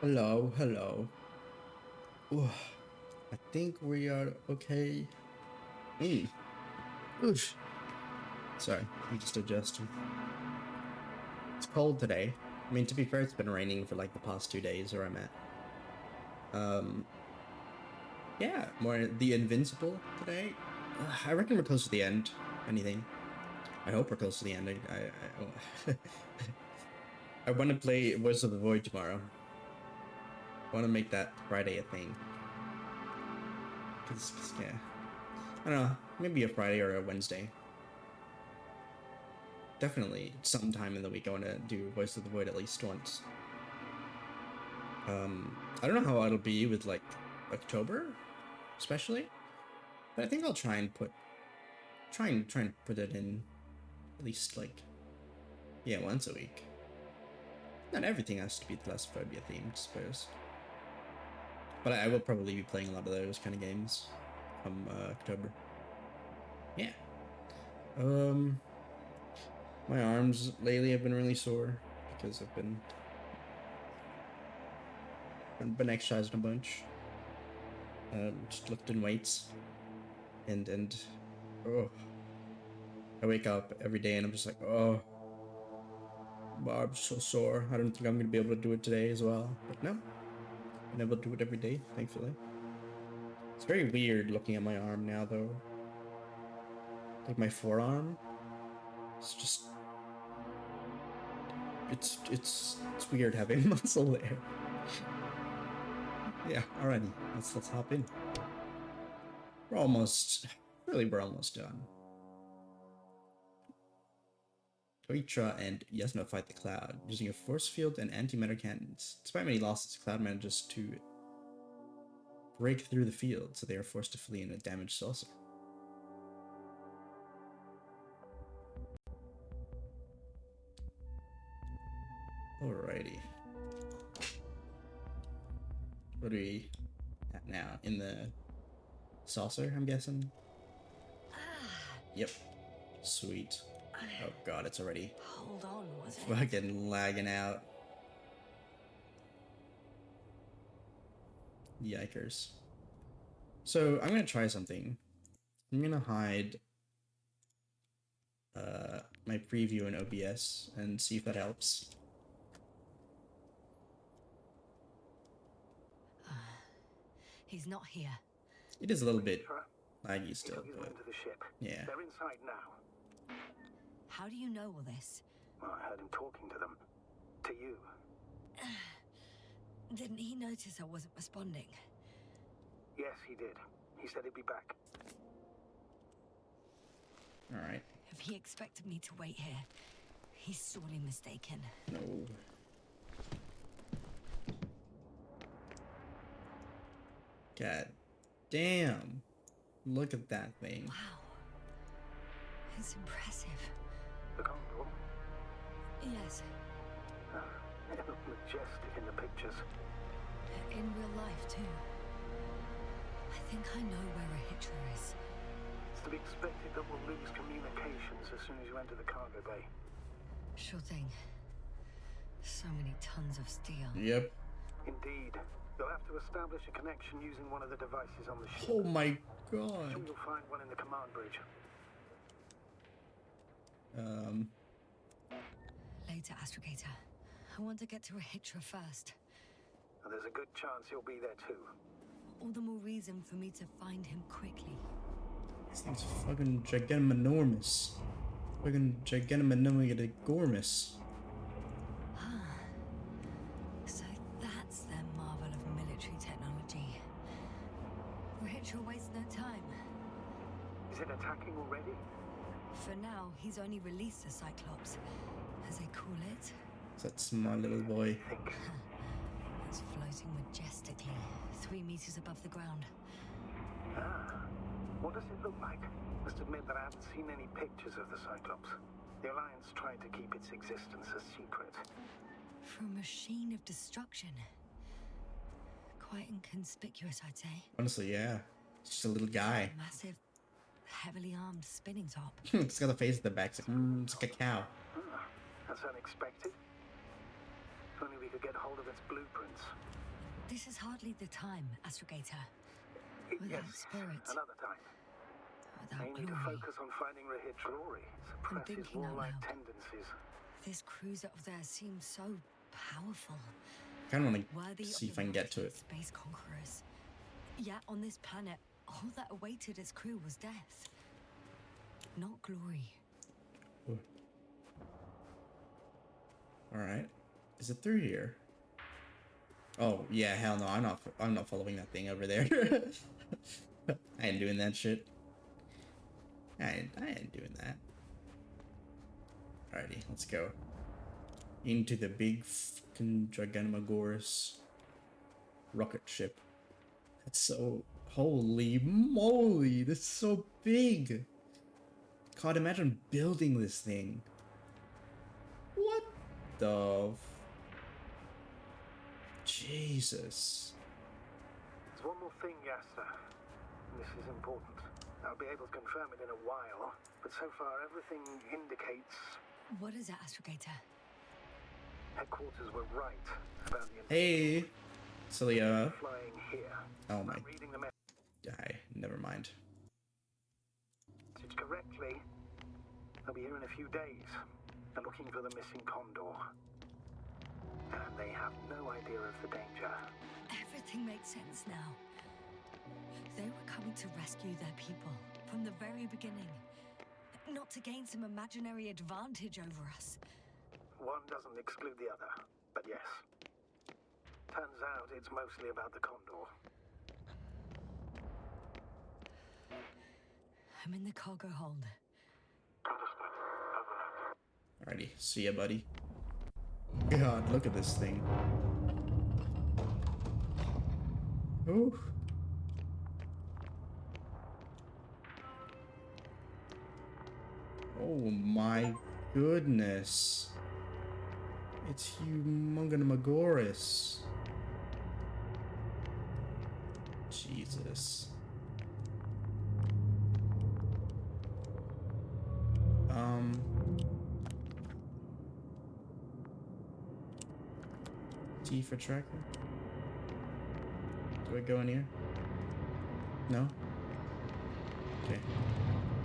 Hello, hello. Ooh, I think we are okay. Mm. Oosh. Sorry, I'm just adjusting. It's cold today. I mean, to be fair, it's been raining for like the past 2 days where I'm at. Um, yeah, more the Invincible today. I reckon we're close to the end. Anything. I hope we're close to the end. I want to play Voice of the Void tomorrow. I want to make that Friday a thing. Cause yeah, I don't know. Maybe a Friday or a Wednesday. Definitely sometime in the week I want to do Voice of the Void at least once. I don't know how it'll be with like October, especially, but I think I'll try and put it in at least like once a week. Not everything has to be Thalassophobia themed, I suppose. But I will probably be playing a lot of those kind of games from October. Yeah. Um, my arms lately have been really sore because I've been exercising a bunch. Just lifting weights and oh, I wake up every day and I'm just like, oh, my arm's so sore. I don't think I'm gonna be able to do it today as well. But no, I'm able to do it every day, thankfully. It's very weird looking at my arm now, though. Like my forearm, it's just it's weird having muscle there. Yeah, alrighty, let's hop in. We're almost, really, we're almost done. Oitra and Yasna fight the Cloud, using a force field and antimatter cannons. Despite many losses, Cloud manages to break through the field, so they are forced to flee in a damaged saucer. Alrighty. What are we at now? In the saucer, I'm guessing? Yep. Sweet. Oh god, it's already Hold on, was it? fucking lagging out. Yikers. So I'm gonna try something. I'm gonna hide my preview in OBS and see if that helps. He's not here. It is a little bit laggy still, He but went to the ship. yeah. They're inside now. How do you know all this? Well, I heard him talking to them. To you. Didn't he notice I wasn't responding? Yes, he did. He said he'd be back. Alright. If he expected me to wait here, he's sorely mistaken. No. God damn. Look at that thing. Wow. It's impressive. The Condor? Yes, It looked majestic in the pictures. in real life too. I think I know where a hitcher is. It's to be expected that we'll lose communications as soon as you enter the cargo bay. Sure thing. So many tons of steel. Yep. Indeed. You'll have to establish a connection using one of the devices on the ship. Oh my Sure, god. you'll find one in the command bridge. Later, Astrogator. I want to get to a hitcher first. And there's a good chance he'll be there too. All the more reason for me to find him quickly. This thing's fucking gigantonormous. Fucking gigantonormous. Ah, so that's their marvel of military technology. Hitcher wastes no time. Is it attacking already? For now, he's only released a Cyclops, as they call it. That's my little boy. Think. It's floating majestically, 3 meters above the ground. Ah. What does it look like? Must admit that I haven't seen any pictures of the Cyclops. The Alliance tried to keep its existence a secret. For a machine of destruction. Quite inconspicuous, I'd say. Honestly, yeah. It's just a little guy. Massive, heavily armed spinning top. It's got the face at the back. It's like a cow. Ah, that's unexpected. If only we could to get hold of its blueprints. This is hardly the time, Astrogator. Without Yes, spirit, another time. without Aiming to glory. focus on finding Rahid's glory, suppress his thinking out warlike loud. tendencies. This cruiser of theirs seems so powerful. Kind of want Worthy to of see the if I can get to mighty it. space conquerors. Yet on this planet, all that awaited its crew was death. Not glory. All right. Is it through here? Oh yeah, hell no! I'm not following that thing over there. I ain't doing that shit. I ain't doing that. Alrighty, let's go into the big fucking Gigantomagorous rocket ship. That's so holy moly! That's so big. God, imagine building this thing. What the? Jesus. There's one more thing, Yasta. This is important. I'll be able to confirm it in a while, but so far everything indicates What is it, Astrogator? headquarters were right about the Hey, Celia. flying here. Oh my. I'm reading the Hi. Never mind. message correctly. They'll be here in a few days. They're looking for the missing condor. And they have no idea of the danger. Everything makes sense now. They were coming to rescue their people from the very beginning. Not to gain some imaginary advantage over us. One doesn't exclude the other, but yes. Turns out it's mostly about the condor. I'm in the cargo hold. Alrighty, see ya, buddy. God, look at this thing. Oh. Oh my goodness. It's Humongoumagoras. Jesus. T for tracker. Do I go in here? No? Okay.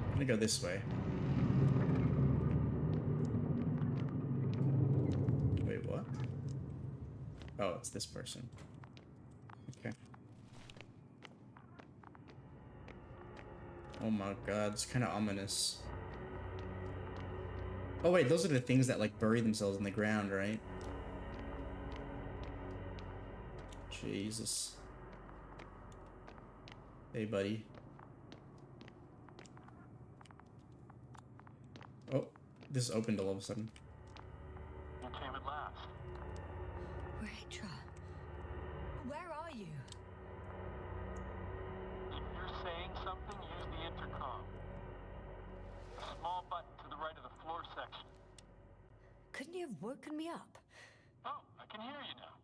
I'm gonna go this way. Wait, what? Oh, it's this person. Okay. Oh my god, it's kind of ominous. Oh wait, those are the things that like bury themselves in the ground, right? Jesus. Hey, buddy. Oh, this opened all of a sudden. You came at last. Rachel, where are you? If you're saying something, use the intercom. The small button to the right of the floor section. Couldn't you have woken me up? Oh, I can hear you now.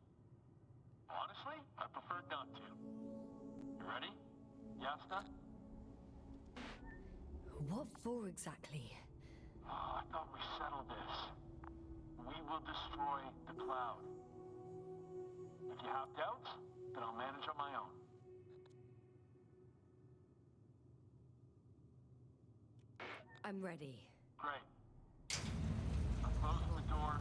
Honestly, I prefer not to. You ready? Yasta? What for exactly? Oh, I thought we settled this. We will destroy the cloud. If you have doubts, then I'll manage on my own. I'm ready. Great. I'm closing the door,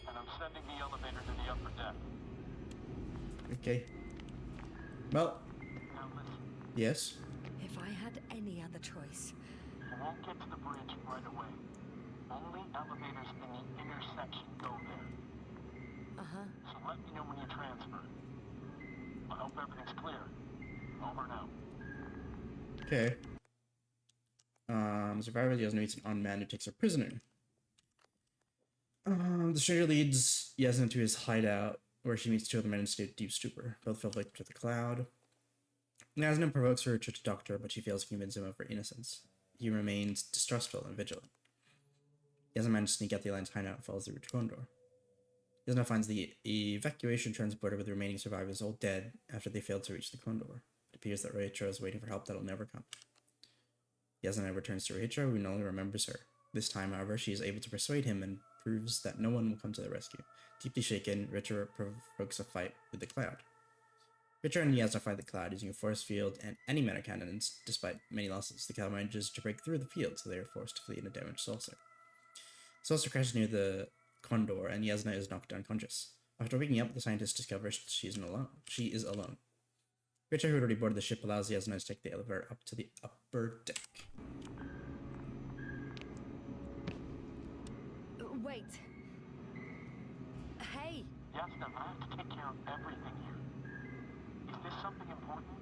and I'm sending the elevator to the upper deck. Okay. Well, Now listen, yes. If I had any other choice. you won't get to the bridge right away. Only elevators in the intersection go there. Uh-huh. So let me know when you transfer. I hope everything's clear. Over and out. Okay. Survivor Yasna meets an armed man who takes her prisoner. The stranger leads Yasna to his hideout, where she meets two other men in state of deep stupor. Both fell victim to the cloud. Yasna provokes her to talk to her, but she fails to convince him of her innocence. He remains distrustful and vigilant. Yasna manages to sneak out the Alliance hideout and follows the route to Condor. Yasna finds the evacuation transporter with the remaining survivors all dead after they failed to reach the Condor. It appears that Rachel is waiting for help that'll never come. Yasna returns to Rachel, who no longer remembers her. This time, however, she is able to persuade him and proves that no one will come to the rescue. Deeply shaken, Richard provokes a fight with the cloud. Richard and Yasna fight the cloud using a force field and antimatter cannons. Despite many losses, the cloud manages to break through the field, so they are forced to flee in a damaged saucer. The saucer crashes near the Condor, and Yasna is knocked unconscious. After waking up, the scientist discovers she is alone. Richard, who had already boarded the ship, allows Yasna to take the elevator up to the upper deck. Wait. Hey! Yasna, I have to take care of everything here. Is this something important?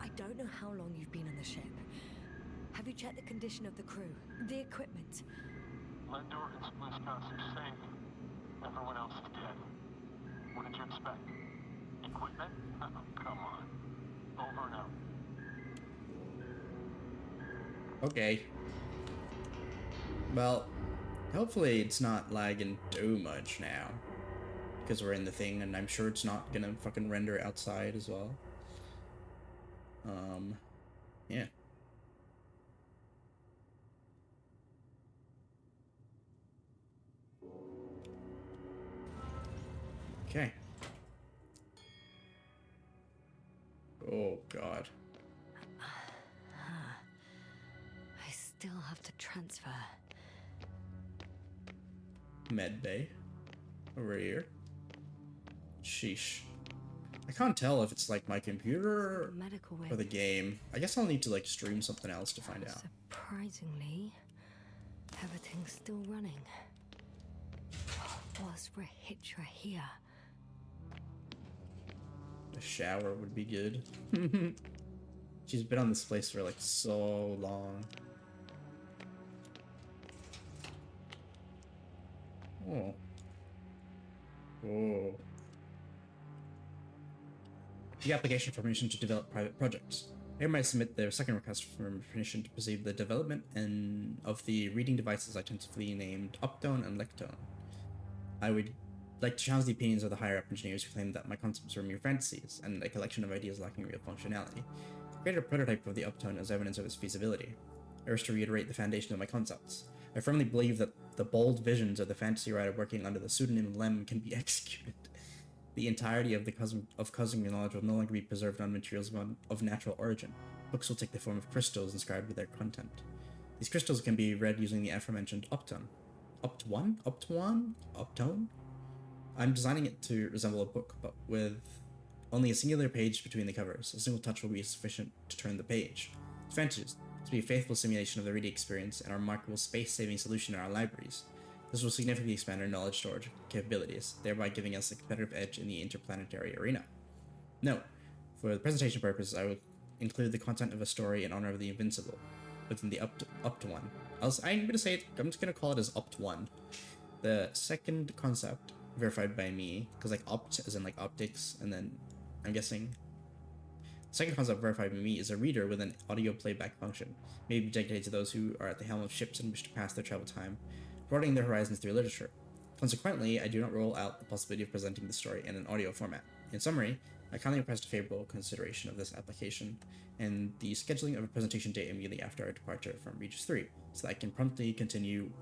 I don't know how long you've been on the ship. Have you checked the condition of the crew? The equipment? Lendor and Spluskos are safe. Everyone else is dead. What did you expect? Equipment? Oh, come on. Over and out. Okay. Well, hopefully it's not lagging too much now. Because we're in the thing, and I'm sure it's not gonna fucking render outside as well. Yeah. Okay. Oh, God. I still have to transfer. Med bay. Over here. Sheesh. I can't tell if it's like my computer Medical or the game. I guess I'll need to like stream something else to find out. Surprisingly, everything's still running. Was Rahitra here? A shower would be good. She's been on this place for like so long. Oh. Oh. The application for permission to develop private projects. I might submit their second request for permission to proceed with the development of the reading devices I tentatively named Uptone and Lectone. I would like to challenge the opinions of the higher-up engineers who claim that my concepts were mere fantasies and a collection of ideas lacking real functionality. I created a prototype of the Uptone as evidence of its feasibility. I wish to reiterate the foundation of my concepts. I firmly believe that the bold visions of the fantasy writer working under the pseudonym Lem can be executed. The entirety of cosmic knowledge will no longer be preserved on materials of natural origin. Books will take the form of crystals inscribed with their content. These crystals can be read using the aforementioned Uptone. Uptone? I'm designing it to resemble a book, but with only a singular page between the covers. A single touch will be sufficient to turn the page. Advantages: to be a faithful simulation of the reading experience and a remarkable space-saving solution in our libraries. This will significantly expand our knowledge storage capabilities, thereby giving us a competitive edge in the interplanetary arena. Note: for the presentation purpose, I will include the content of a story in honor of the Invincible within the Upt one. I'm just gonna call it as Upt one. The second concept, verified by me, because like opt as in like optics, and then I'm guessing the second concept verified by me is a reader with an audio playback function, maybe dedicated to those who are at the helm of ships and wish to pass their travel time, broadening their horizons through literature. Consequently, I do not rule out the possibility of presenting the story in an audio format. In summary, I kindly request a favorable consideration of this application and the scheduling of a presentation date immediately after our departure from Regis 3, so that I can promptly continue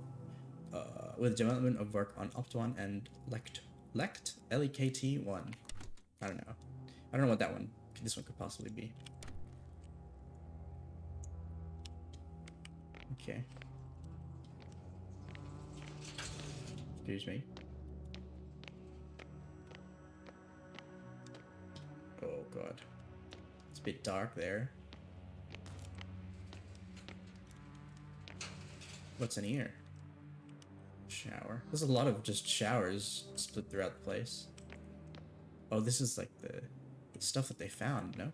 with development of work on Opt1 and Lect, Lekt-1. I don't know what that one, this one could possibly be. Okay. Excuse me. Oh god. It's a bit dark there. What's in here? Shower. There's a lot of just showers split throughout the place. Oh, this is like the stuff that they found, no?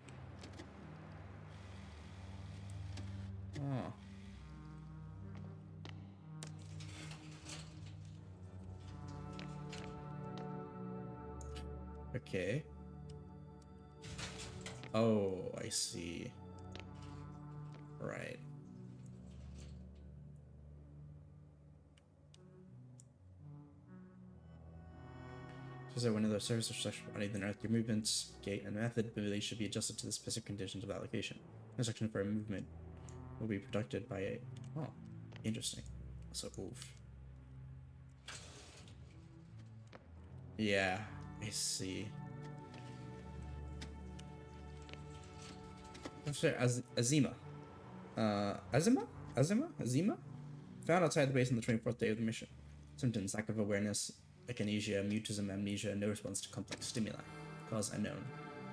Oh. Okay. Oh, I see. Right. So when the surface of such body than Earth, your movements, gait, and method ability should be adjusted to the specific conditions of that location. No section for a movement will be protected by a... Oh, interesting. So, oof. Yeah, I see. Officer Azima. Azima? Found outside the base on the 24th day of the mission. Symptoms: lack of awareness, echinacea, mutism, amnesia, no response to complex stimuli. Cause unknown.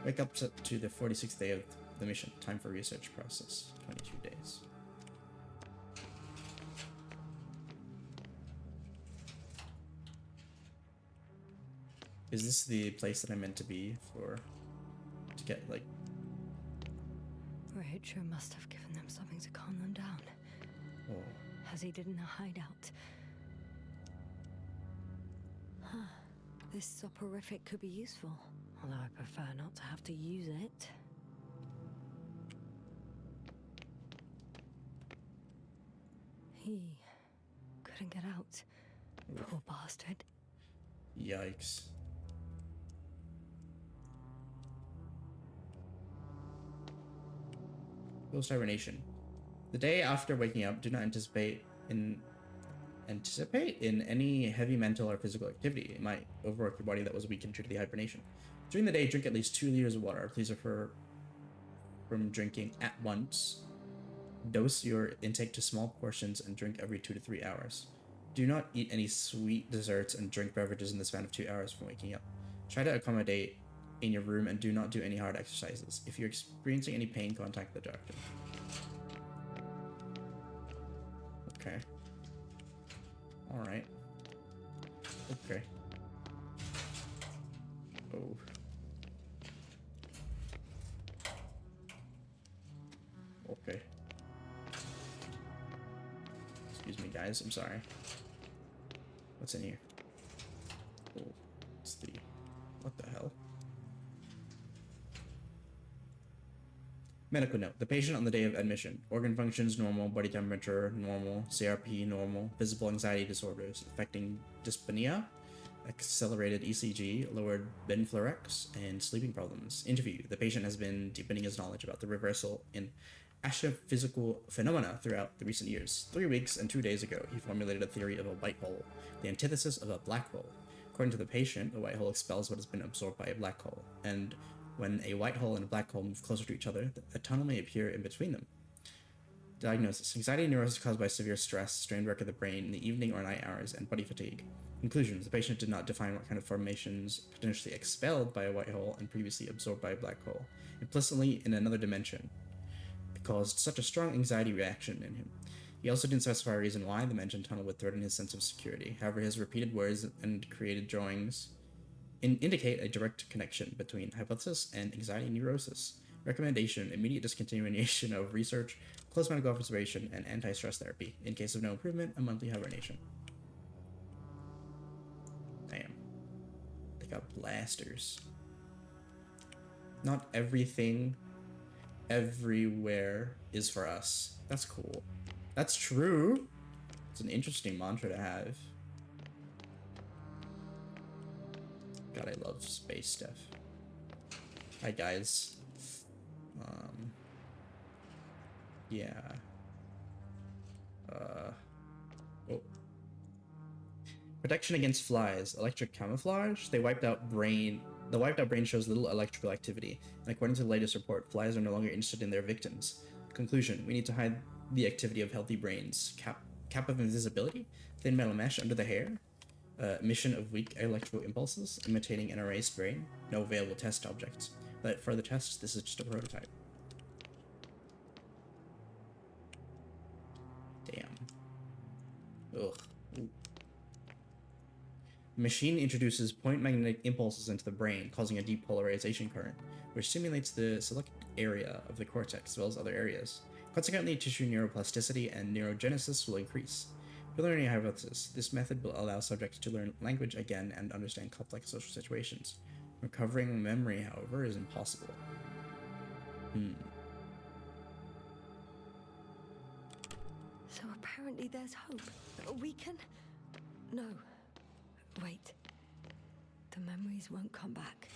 Wake up to the 46th day of the mission. Time for research process. 22 days. Is this the place that I'm meant to be for... to get, like... Rachel must have given them something to calm them down. Oh. Has he did in a hideout? Huh. This soporific could be useful, although I prefer not to have to use it. He couldn't get out. Poor bastard. Yikes. Post-hibernation. The day after waking up, do not anticipate in any heavy mental or physical activity. It might overwork your body that was weakened due to the hibernation. During the day, drink at least 2 liters of water. Please refer from drinking at once. Dose your intake to small portions and drink every 2 to 3 hours. Do not eat any sweet desserts and drink beverages in the span of 2 hours from waking up. Try to accommodate in your room and do not do any hard exercises. If you're experiencing any pain, contact the doctor. Okay. Alright. Okay. Oh. Okay. Excuse me, guys. I'm sorry. What's in here? Oh, it's the... What the hell? Medical note. The patient on the day of admission. Organ functions normal, body temperature normal, CRP normal, visible anxiety disorders affecting dyspnea, accelerated ECG, lowered Benfluorex, and sleeping problems. Interview. The patient has been deepening his knowledge about the reversal in astrophysical phenomena throughout the recent years. 3 weeks and 2 days ago, he formulated a theory of a white hole, the antithesis of a black hole. According to the patient, a white hole expels what has been absorbed by a black hole, and when a white hole and a black hole move closer to each other, a tunnel may appear in between them. Diagnosis. Anxiety and neurosis caused by severe stress, strained work of the brain in the evening or night hours, and body fatigue. Conclusions. The patient did not define what kind of formations potentially expelled by a white hole and previously absorbed by a black hole. Implicitly, in another dimension, it caused such a strong anxiety reaction in him. He also didn't specify a reason why the mentioned tunnel would threaten his sense of security. However, his repeated words and created drawings indicate a direct connection between hypothesis and anxiety neurosis. Recommendation: immediate discontinuation of research, close medical observation, and anti-stress therapy. In case of no improvement, a monthly hibernation. Damn. They got blasters. Not everything everywhere is for us. That's cool. That's true. It's an interesting mantra to have. God, I love space stuff. Hi, guys. Yeah. Oh. Protection against flies. Electric camouflage. The wiped out brain shows little electrical activity, and according to the latest report, flies are no longer interested in their victims. Conclusion: we need to hide the activity of healthy brains. Cap of invisibility. Thin metal mesh under the hair. Emission of weak electrical impulses, imitating an erased brain. No available test objects. But further tests, this is just a prototype. Damn. Ugh. Ooh. Machine introduces point magnetic impulses into the brain, causing a depolarization current, which stimulates the select area of the cortex as well as other areas. Consequently, tissue neuroplasticity and neurogenesis will increase. Preliminary hypothesis. This method will allow subjects to learn language again and understand complex social situations. Recovering memory, however, is impossible. So apparently there's hope. We can... No. Wait. The memories won't come back.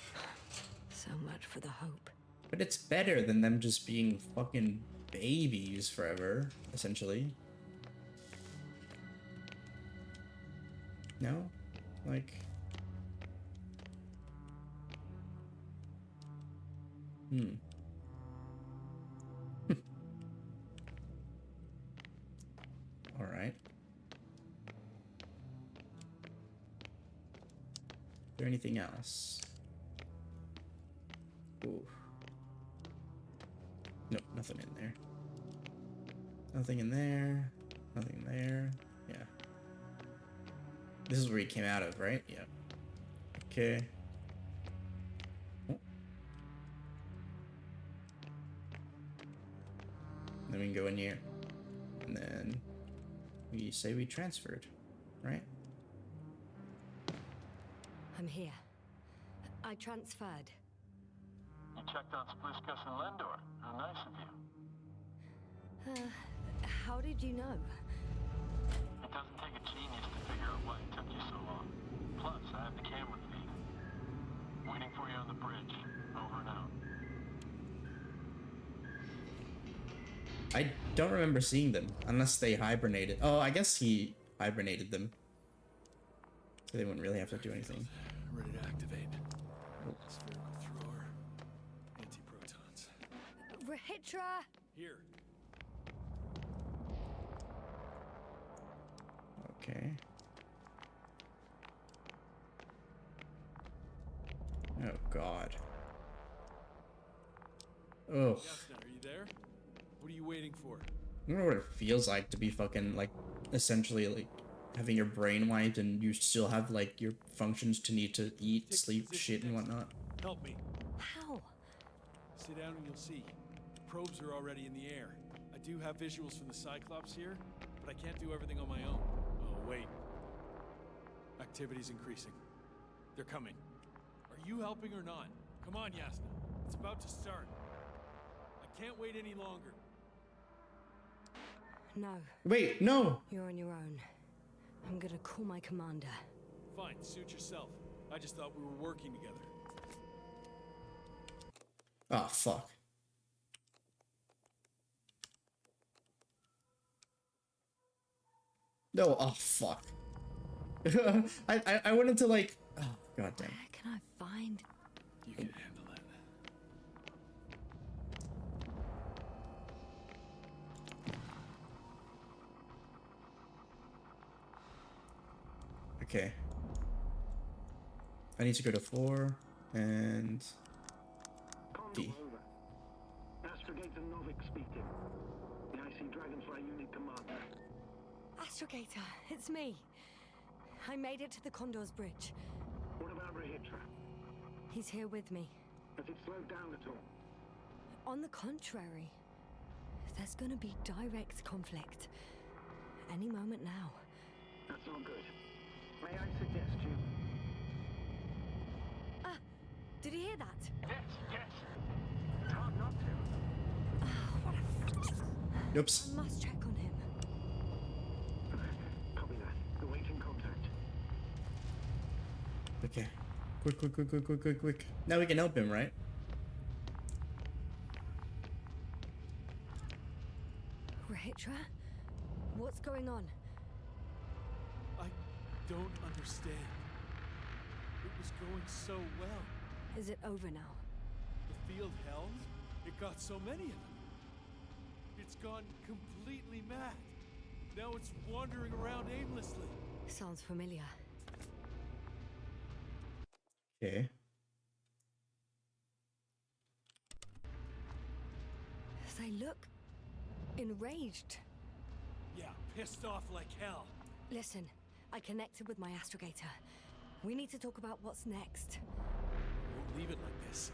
So much for the hope. But it's better than them just being fucking babies forever, essentially. No? Like... Alright. Is there anything else? Ooh. Nope, nothing in there. Nothing in there. Nothing there. Yeah. This is where he came out of, right? Yeah. Okay. Oh. Then we can go in here. And then we say we transferred, right? I'm here. I transferred. You checked on Spliskus and Lendor. How nice of you. How did you know? It doesn't take a genius to figure out why it took you so long. Plus, I have the camera feed. Waiting for you on the bridge. Over and out. I don't remember seeing them, unless they hibernated. Oh, I guess he hibernated them. So they wouldn't really have to do anything. Ready to activate. Spherical thrower. Anti-protons. Rahitra! Here. Okay. Oh, God. Oh. Yasna, are you there? What are you waiting for? I wonder what it feels like to be fucking, like, essentially, like, having your brain wiped and you still have, like, your functions to need to eat, sleep, shit, and whatnot. Help me. How? Sit down and you'll see. Probes are already in the air. I do have visuals from the Cyclops here, but I can't do everything on my own. Oh, wait. Activity's increasing. They're coming. Are you helping or not? Come on, Yasna. It's about to start. I can't wait any longer. No, Wait, no! you're on your own. I'm gonna call my commander. Fine, suit yourself. I just thought we were working together. Oh, fuck. No, oh, fuck. I wanted to, like... Oh, god damn. Where can I find... You can handle it. Okay. I need to go to 4 and... D. Over. Astrogator Novik speaking. The IC Dragonfly Unit Commander. Astrogator, it's me. I made it to the Condor's bridge. What about Rahitra? He's here with me. Has it slowed down at all? On the contrary, there's gonna be direct conflict. Any moment now. That's not good. May I suggest you... Ah, did you hear that? Yes, yes. It's hard not to. What a... Oops. I must check on him. Copy that. Awaiting contact. Okay. Quick. Now we can help him, right? Rahitra? What's going on? I don't understand. It was going so well. Is it over now? The field held? It got so many of them. It's gone completely mad. Now it's wandering around aimlessly. Sounds familiar. Okay. They look... enraged. Yeah, pissed off like hell. Listen, I connected with my astrogator. We need to talk about what's next. Won't leave it like this.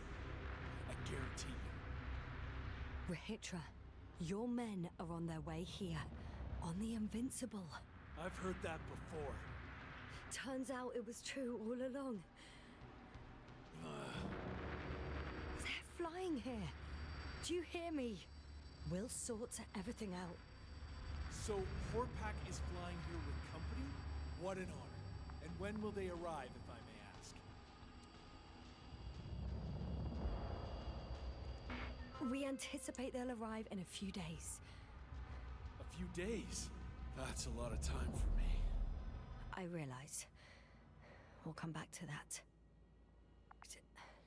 I guarantee you. Rahitra, your men are on their way here. On the Invincible. I've heard that before. Turns out it was true all along. They're flying here. Do you hear me? We'll sort everything out. So, Horpak is flying here with company? What an honor. And when will they arrive, if I may ask? We anticipate they'll arrive in a few days. A few days? That's a lot of time for me. I realize. We'll come back to that.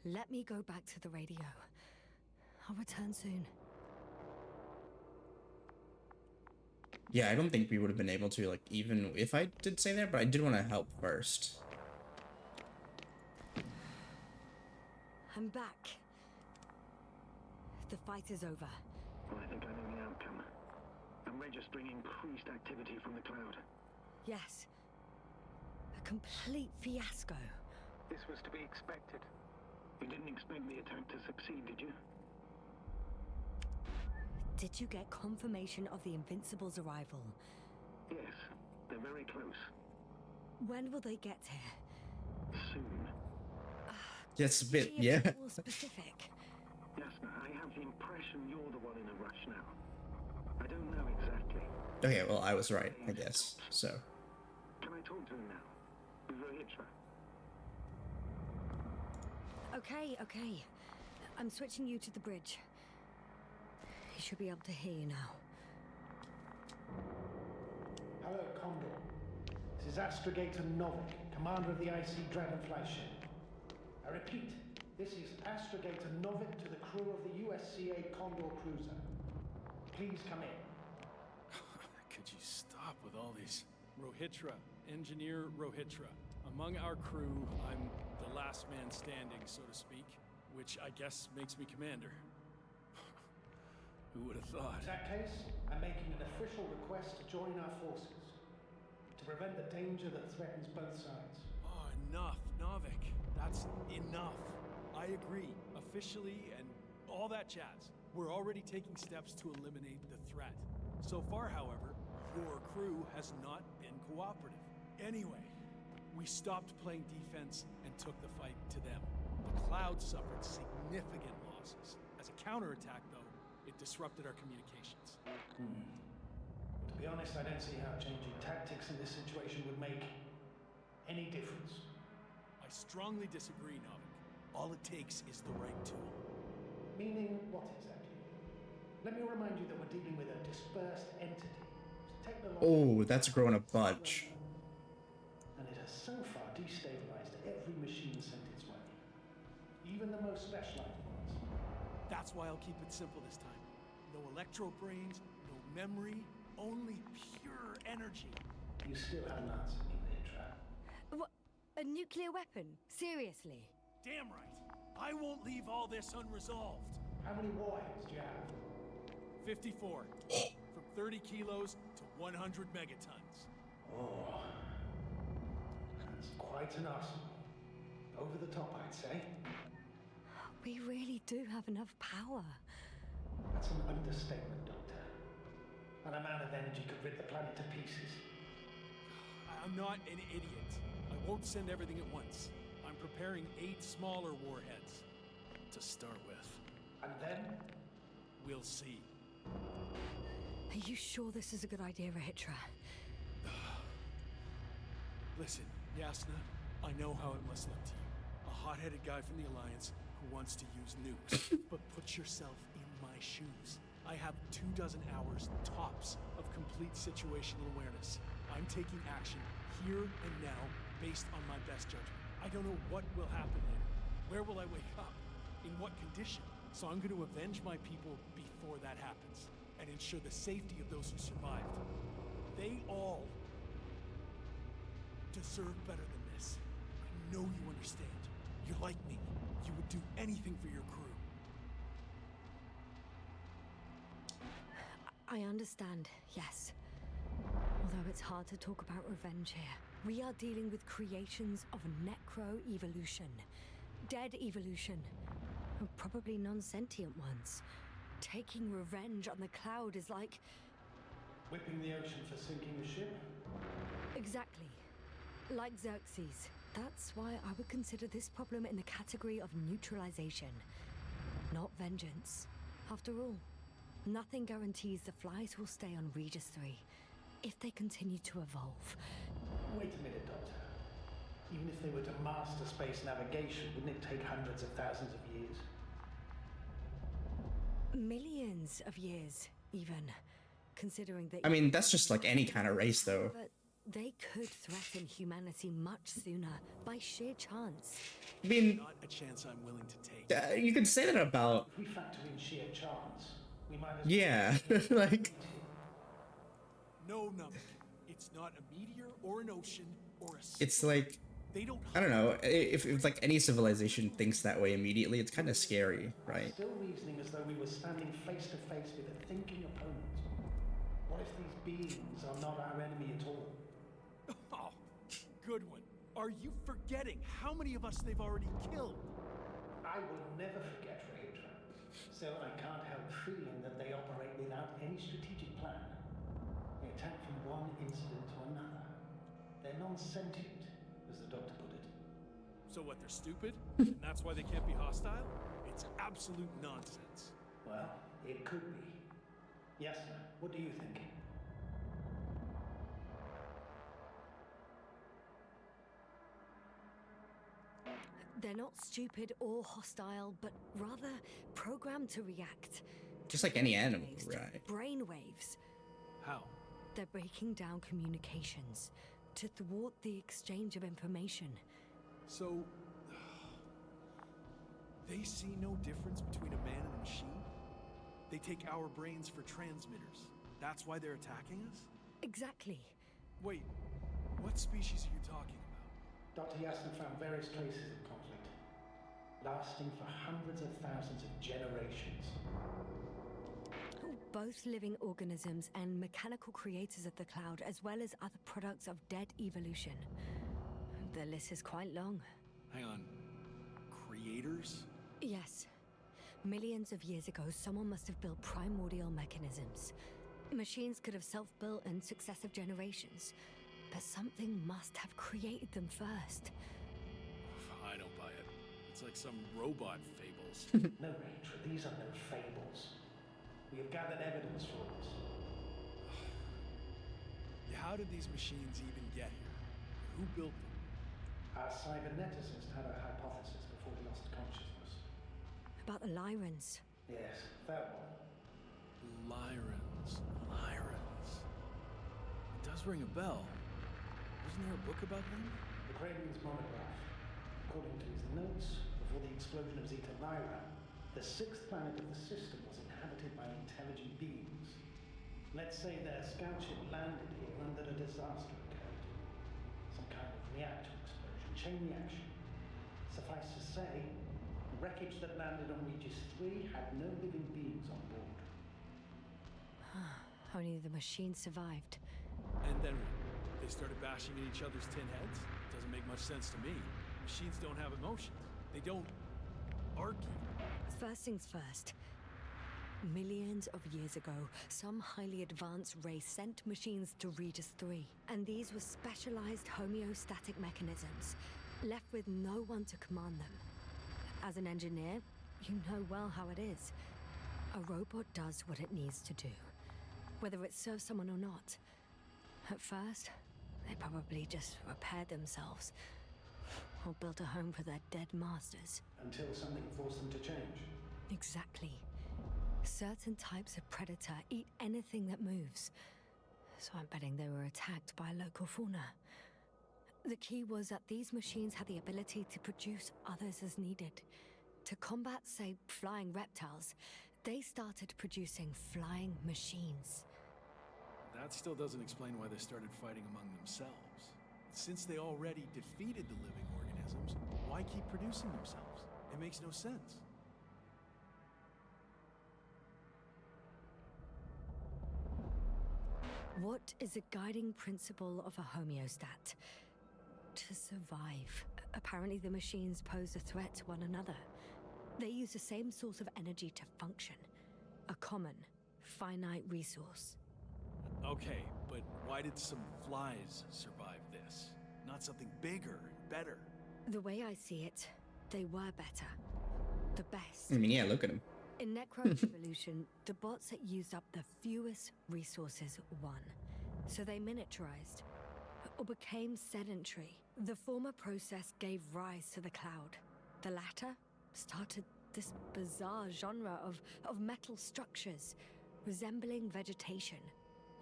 Let me go back to the radio. I'll return soon. Yeah, I don't think we would have been able to, like, even if I did say that, but I did want to help first. I'm back. The fight is over. Well, I think I know the outcome. I'm registering increased activity from the cloud. Yes. A complete fiasco. This was to be expected. You didn't expect the attack to succeed, did you? Did you get confirmation of the Invincible's arrival? Yes, they're very close. When will they get here? Soon. Yes, a bit, Be yeah. bit more specific. Yes, I have the impression you're the one in a rush now. I don't know exactly. Okay, well, I was right, I guess. So. Can I talk to him now? Rohitra. Okay. I'm switching you to the bridge. He should be able to hear you now. Hello, Condor. This is Astrogator Novik, commander of the IC Dragonfly ship. I repeat, this is Astrogator Novik to the crew of the USCA Condor cruiser. Please come in. Could you stop with all these? Rohitra, Engineer Rohitra. Among our crew, I'm the last man standing, so to speak, which I guess makes me commander. Who would have thought? In that case, I'm making an official request to join our forces. To prevent the danger that threatens both sides. Oh, enough, Novik. That's enough. I agree, officially and all that jazz. We're already taking steps to eliminate the threat. So far, however, your crew has not been cooperative. Anyway, we stopped playing defense and took the fight to them. The Cloud suffered significant losses. As a counterattack, though, it disrupted our communications. To be honest, I don't see how changing tactics in this situation would make any difference. I strongly disagree, Novik. All it takes is the right tool. Meaning what exactly? Let me remind you that we're dealing with a dispersed entity. Oh, that's growing a bunch. And it has so far destabilized every machine sent its way. Even the most specialized ones. That's why I'll keep it simple this time. No electro brains, no memory, only pure energy. You still haven't answered me, Rohitra. What? A nuclear weapon? Seriously? Damn right. I won't leave all this unresolved. How many warheads do you have? 54. From 30 kilos to 100 megatons. Oh. That's quite an arsenal. Over the top, I'd say. We really do have enough power. That's an understatement, Doctor. An amount of energy could rid the planet to pieces. I'm not an idiot. I won't send everything at once. I'm preparing 8 smaller warheads to start with. And then? We'll see. Are you sure this is a good idea, Rohitra? Listen, Yasna, I know how it must look to you. A hot-headed guy from the Alliance who wants to use nukes. But put yourself in my shoes. I have 24 hours tops of complete situational awareness. I'm taking action here and now based on my best judgment. I don't know what will happen later. Where will I wake up? In what condition? So I'm going to avenge my people before that happens and ensure the safety of those who survived. They all deserve better than this. I know you understand. You're like me. You would do anything for your crew. I understand, yes. Although it's hard to talk about revenge here. We are dealing with creations of necro-evolution. Dead evolution. Probably non-sentient ones. Taking revenge on the Cloud is like... Whipping the ocean for sinking the ship? Exactly. Like Xerxes. That's why I would consider this problem in the category of neutralization, not vengeance. After all, nothing guarantees the flies will stay on Regis 3 if they continue to evolve. Wait a minute, Doctor. Even if they were to master space navigation, wouldn't it take hundreds of thousands of years? Millions of years, even. Considering that. I mean, that's just like any kind of race, though. But they could threaten humanity much sooner by sheer chance. I mean, Not a chance I'm willing to take. you could say that about. If we factor in sheer chance, we might as Yeah, well. like. No, it's not a meteor or an ocean or a. It's like. They don't. I don't know. If like any civilization thinks that way immediately, it's kind of scary, right? Still reasoning as though we were standing face to face with a thinking opponent. What if these beings are not our enemy at all? Oh, good one. Are you forgetting how many of us they've already killed? I will never forget, Raedra. Still, I can't help feeling that they operate without any strategic plan. They attack from one incident to another. They're non-sentient, as the doctor put it. So what, they're stupid? And that's why they can't be hostile? It's absolute nonsense. Well, it could be. Yes, sir. What do you think? They're not stupid or hostile, but rather programmed to react. Just like any animal, Waves, right? brainwaves. How? They're breaking down communications to thwart the exchange of information. So, they see no difference between a man and a machine? They take our brains for transmitters. That's why they're attacking us? Exactly. Wait, what species are you talking about? Dr. Yassin found various traces of conflict, lasting for hundreds of thousands of generations. Both living organisms and mechanical creators of the cloud, as well as other products of dead evolution. The list is quite long. Hang on. Creators? Yes. Millions of years ago, someone must have built primordial mechanisms. Machines could have self-built in successive generations, but something must have created them first. I don't buy it. It's like some robot fables. No, Raedra, these are no fables. We have gathered evidence for this. How did these machines even get here? Who built them? Our cyberneticist had a hypothesis before we lost consciousness. About the Lyrans. Yes, that one. Lyrans. It does ring a bell. Wasn't there a book about them? The Craven's monograph. According to his notes, before the explosion of Zeta Lyra, the sixth planet of the system was inhabited by intelligent beings. Let's say their scout ship landed here and that a disaster occurred. Some kind of reactor explosion, chain reaction. Suffice to say, the wreckage that landed on Regis 3 had no living beings on board. Only the machine survived. And then what? They started bashing in each other's tin heads? Doesn't make much sense to me. Machines don't have emotions. They don't argue. First things first. Millions of years ago, some highly advanced race sent machines to Regis 3. And these were specialized homeostatic mechanisms, left with no one to command them. As an engineer, you know well how it is. A robot does what it needs to do, whether it serves someone or not. At first, they probably just repaired themselves, or built a home for their dead masters. Until something forced them to change. Exactly. Certain types of predator eat anything that moves. So I'm betting they were attacked by local fauna. The key was that these machines had the ability to produce others as needed. To combat, say, flying reptiles, they started producing flying machines. That still doesn't explain why they started fighting among themselves. Since they already defeated the living organisms, why keep producing themselves? It makes no sense. What is a guiding principle of a homeostat? To survive. Apparently the machines pose a threat to one another. They use the same source of energy to function. A common, finite resource. Okay, but why did some flies survive this? Not something bigger and better. The way I see it, they were better. The best. I mean, yeah, look at him. In Necro-Evolution, the bots that used up the fewest resources won. So they miniaturized, or became sedentary. The former process gave rise to the cloud. The latter started this bizarre genre of metal structures resembling vegetation,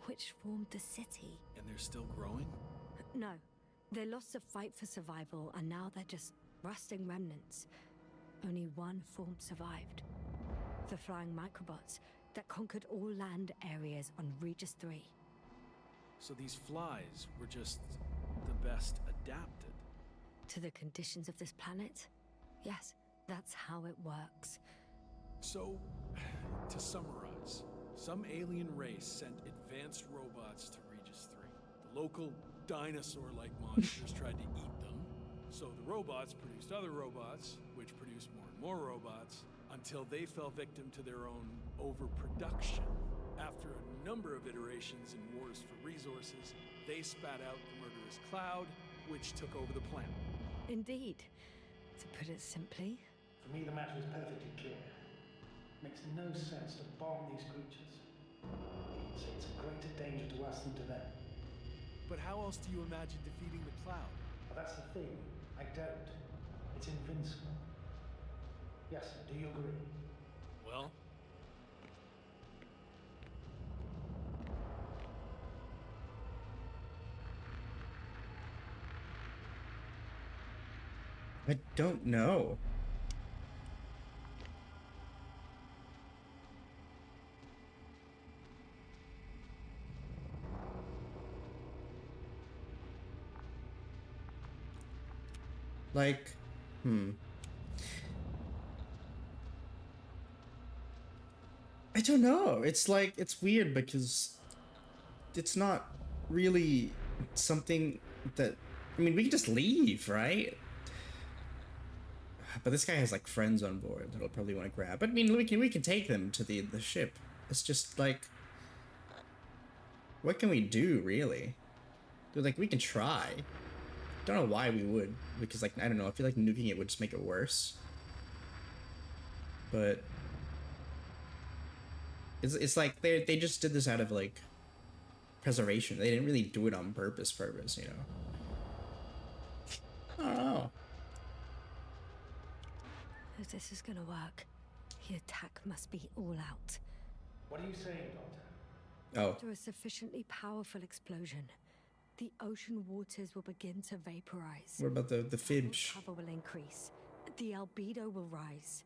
which formed the city. And they're still growing? No, they lost the fight for survival, and now they're just rusting remnants. Only one form survived. The flying microbots that conquered all land areas on Regis 3. So these flies were just the best adapted. To the conditions of this planet? Yes, that's how it works. So, to summarize, some alien race sent advanced robots to Regis 3. The local dinosaur-like monsters tried to eat them, so the robots produced other robots, which produced more and more robots, until they fell victim to their own overproduction. After a number of iterations and wars for resources, they spat out the murderous cloud, which took over the planet. Indeed. To put it simply, For me, the matter is perfectly clear. Makes no sense to bomb these creatures. It's a greater danger to us than to them. But how else do you imagine defeating the cloud? But that's the thing. I don't. It's invincible. Yes, sir. Do you agree? Well, I don't know. Like, I don't know. It's like, it's weird because it's not really something that, I mean, we can just leave, right? But this guy has like friends on board that'll probably want to grab. But I mean, we can take them to the ship. It's just like, what can we do really? Dude, like, we can try. Don't know why we would, because like, I don't know. I feel like nuking it would just make it worse. But it's like they just did this out of like preservation. They didn't really do it on purpose, you know. I don't know. if this is gonna work, the attack must be all out. What are you saying, Doctor? Oh, After a sufficiently powerful explosion, the ocean waters will begin to vaporize. what about the Water fidge? cover will increase, the albedo will rise,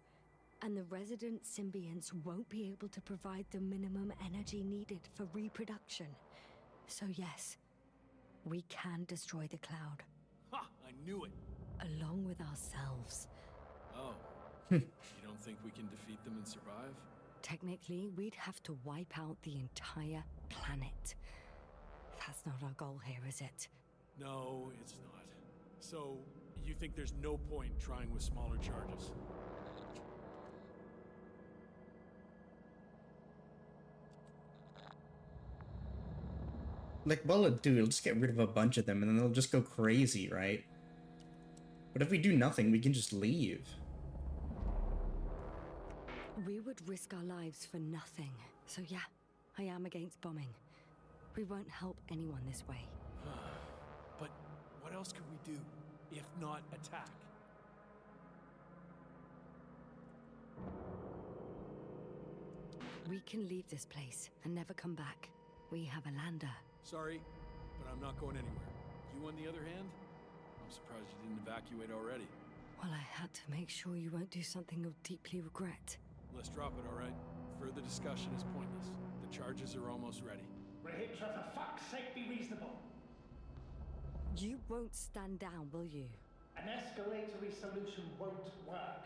and the resident symbionts won't be able to provide the minimum energy needed for reproduction. So yes, we can destroy the cloud, ha! I knew it! along with ourselves. Oh. You don't think we can defeat them and survive? Technically, we'd have to wipe out the entire planet. That's not our goal here, is it? No, it's not. So, you think there's no point trying with smaller charges? Like, well, dude, it'll just get rid of a bunch of them and then they'll just go crazy, right? But if we do nothing, we can just leave. We would risk our lives for nothing. So yeah, I am against bombing. We won't help anyone this way. But what else could we do, if not attack? We can leave this place and never come back. We have a lander. Sorry, but I'm not going anywhere. You, on the other hand? I'm surprised you didn't evacuate already. Well, I had to make sure you won't do something you'll deeply regret. Let's drop it, all right? Further discussion is pointless. The charges are almost ready. Rahitra, for fuck's sake, be reasonable. You won't stand down, will you? An escalatory solution won't work.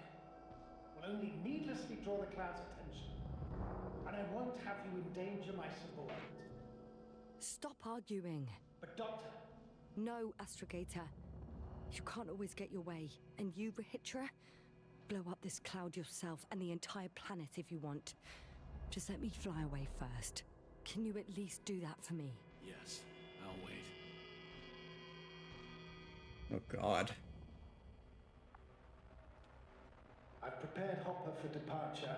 Will only needlessly draw the cloud's attention. And I won't have you endanger my subordinate. Stop arguing. But Doctor, No, Astrogator. You can't always get your way. And you, Rahitra? Blow up this cloud yourself and the entire planet if you want. Just let me fly away first. Can you at least do that for me? Yes, I'll wait. Oh, God. I've prepared Hopper for departure,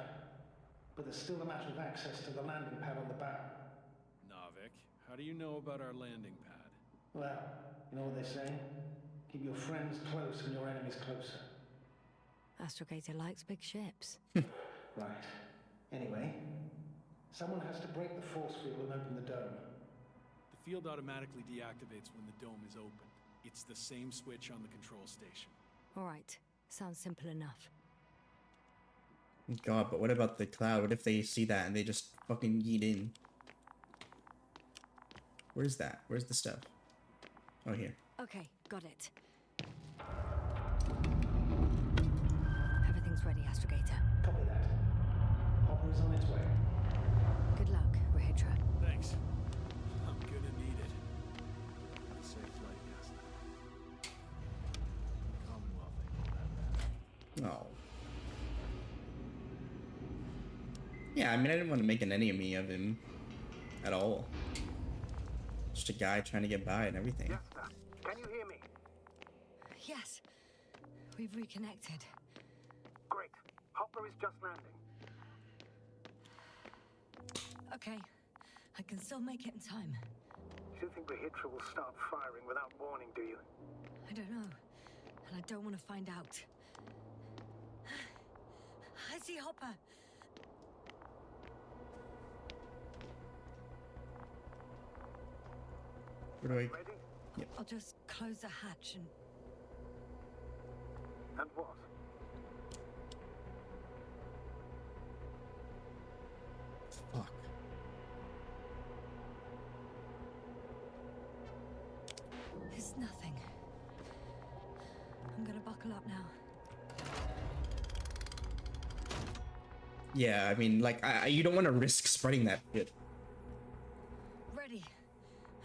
but there's still a matter of access to the landing pad on the bow. Navik, how do you know about our landing pad? Well, you know what they say? Keep your friends close and your enemies closer. Astrogator likes big ships. Right. Anyway, someone has to break the force field and open the dome. The field automatically deactivates when the dome is opened. It's the same switch on the control station. All right. Sounds simple enough. God, but what about the cloud? What if they see that and they just fucking yeet in? Where's that? Where's the stuff? Oh, here. Okay, got it. Everything's ready, Astrogator. Copy that. Hopper is on its way. Good luck, Rahitra. Thanks. I'm gonna need it. Have a safe flight, yes. Commonwealth ain't all that bad. Oh. Yeah, I mean, I didn't want to make an enemy of him at all. Just a guy trying to get by and everything. Yes, sir. Can you hear me? Yes. We've reconnected. Great. Hopper is just landing. Okay. I can still make it in time. You think Rahitra will start firing without warning, do you? I don't know. And I don't want to find out. I see Hopper. Where do I... Ready? I'll just close the hatch and... And what? Fuck. It's nothing. I'm gonna buckle up now. Yeah, I mean, like, you don't want to risk spreading that shit. Ready.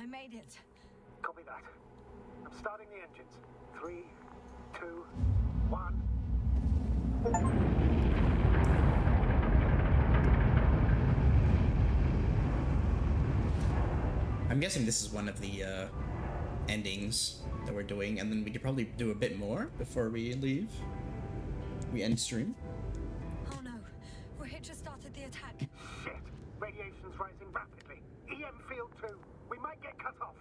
I made it. Copy that. I'm starting the engines. 3, 2, 1. I'm guessing this is one of the endings that we're doing, and then we could probably do a bit more before we leave. We end stream. Oh no. Rahitra started the attack. Shit. Radiation's rising rapidly. EM field 2. We might get cut off.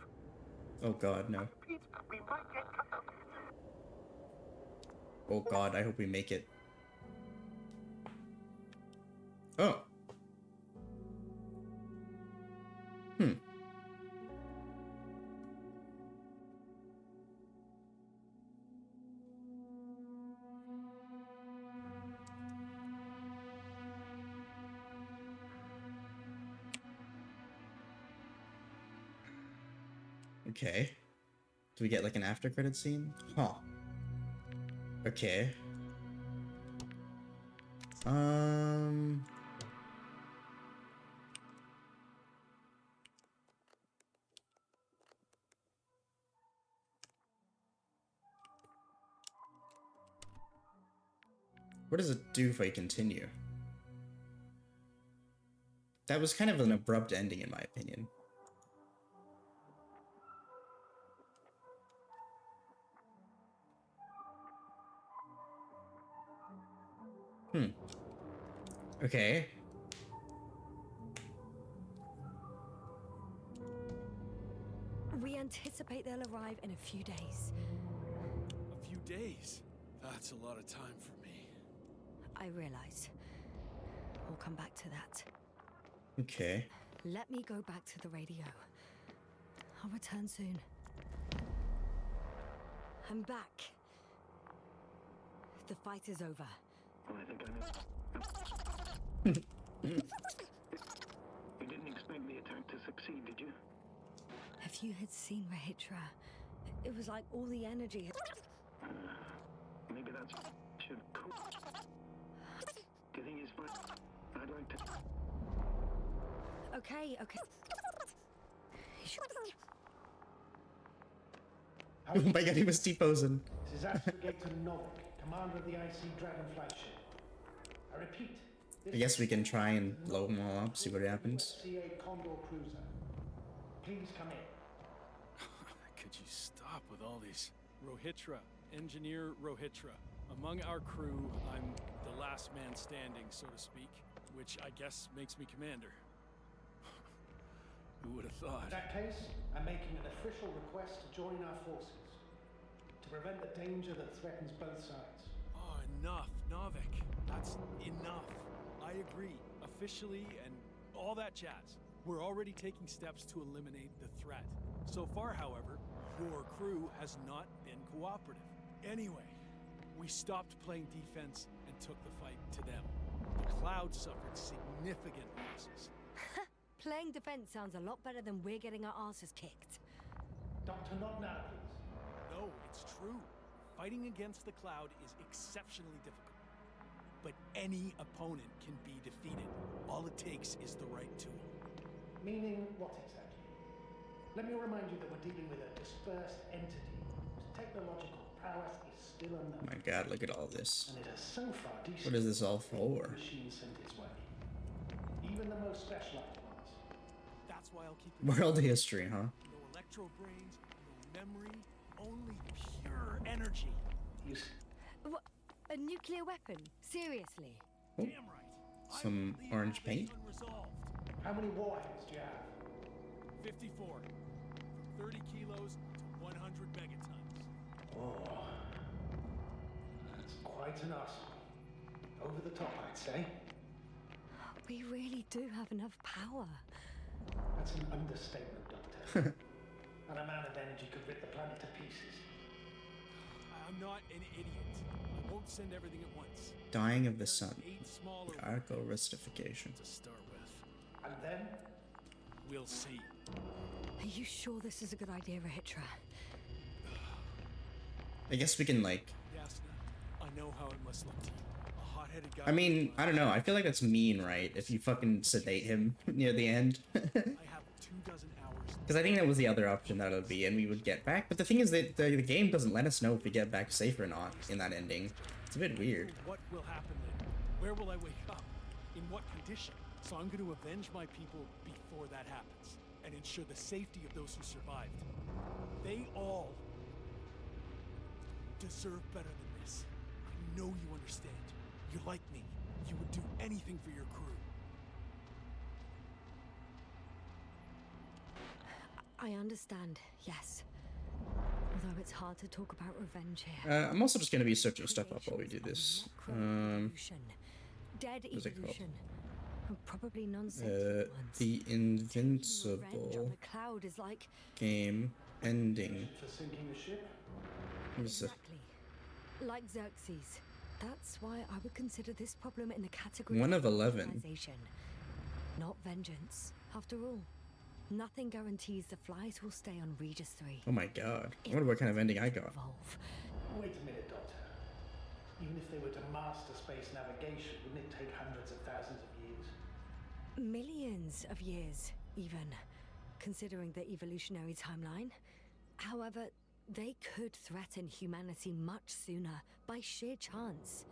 Oh god, no. Pete, we might get cut off. Oh god, I hope we make it. Oh. Hmm. Okay. Do we get like an after credit scene? Huh. Okay. What does it do if I continue? That was kind of an abrupt ending in my opinion. Okay. We anticipate they'll arrive in a few days. A few days? That's a lot of time for me. I realize. We'll come back to that. Okay. Let me go back to the radio. I'll return soon. I'm back. The fight is over. Well, I think I know. You didn't expect the attack to succeed, did you? If you had seen Rahitra, it was like all the energy had... Maybe that's should cool. Do you think he's fine? I'd like to. Okay. Oh my god, he was T-posing. This is Astrogator Novik, commander of the IC Dragonfly ship. I repeat. I guess we can try and blow them all up, see what happens. USCA Condor cruiser. Please come in. Could you stop with all these? Rohitra, Engineer Rohitra. Among our crew, I'm the last man standing, so to speak, which I guess makes me commander. Who would have thought? In that case, I'm making an official request to join our forces to prevent the danger that threatens both sides. Oh enough, Novik. That's enough. I agree, officially and all that jazz. We're already taking steps to eliminate the threat. So far, however, your crew has not been cooperative. Anyway, we stopped playing defense and took the fight to them. The Cloud suffered significant losses. Playing defense sounds a lot better than we're getting our asses kicked. Doctor, not now, please. No, it's true. Fighting against the Cloud is exceptionally difficult. But any opponent can be defeated. All it takes is the right tool. Meaning what exactly? Let me remind you that we're dealing with a dispersed entity whose technological prowess is still Oh unknown. my god, look at all this. And it has so far What is this all for? machine sent its way. Even the most specialized ones. That's why I'll keep it. World history, huh? No electro brains, no memory, only pure energy. You s- What? A nuclear weapon? Seriously? Oh, Damn right. I some won't leave orange this paint. Unresolved. How many warheads do you have? 54. From 30 kilos to 100 megatons. Oh, that's quite an arsenal. Over the top, I'd say. We really do have enough power. That's an understatement, Doctor. An amount of energy could rip the planet to pieces. I'm not an idiot. I won't send everything at once. Dying of the sun. 8 smaller Arco rustification. to start with. And then, We'll see. Are you sure this is a good idea, Rahitra? I guess we can like. Yasna, I know how it must look to you. A hot-headed guy. I mean, I don't know. I feel like that's mean, right? If you fucking sedate him near the end. I have 24 hours. Because I think that was the other option that it would be, and we would get back. But the thing is that the game doesn't let us know if we get back safe or not in that ending. It's a bit weird. What will happen then? Where will I wake up? In what condition? So I'm going to avenge my people before that happens, and ensure the safety of those who survived. They all deserve better than this. I know you understand. You're like me. You would do anything for your crew. I understand, yes. Although it's hard to talk about revenge here. I'm also just gonna be searching stuff up while we do this. Dead what's it called? evolution. And probably non-sentient ones. The Taking revenge on Invincible the Cloud is like game ending. for sinking the ship? What is it? exactly like Xerxes. That's why I would consider this problem in the category One of 11. neutralization, not vengeance. After all, nothing guarantees the flies will stay on Regis 3. Oh my god. I wonder what kind of ending I got. Evolve. Wait a minute, Doctor. Even if they were to master space navigation, wouldn't it take hundreds of thousands of years? Millions of years, even, considering the evolutionary timeline. However, they could threaten humanity much sooner by sheer chance.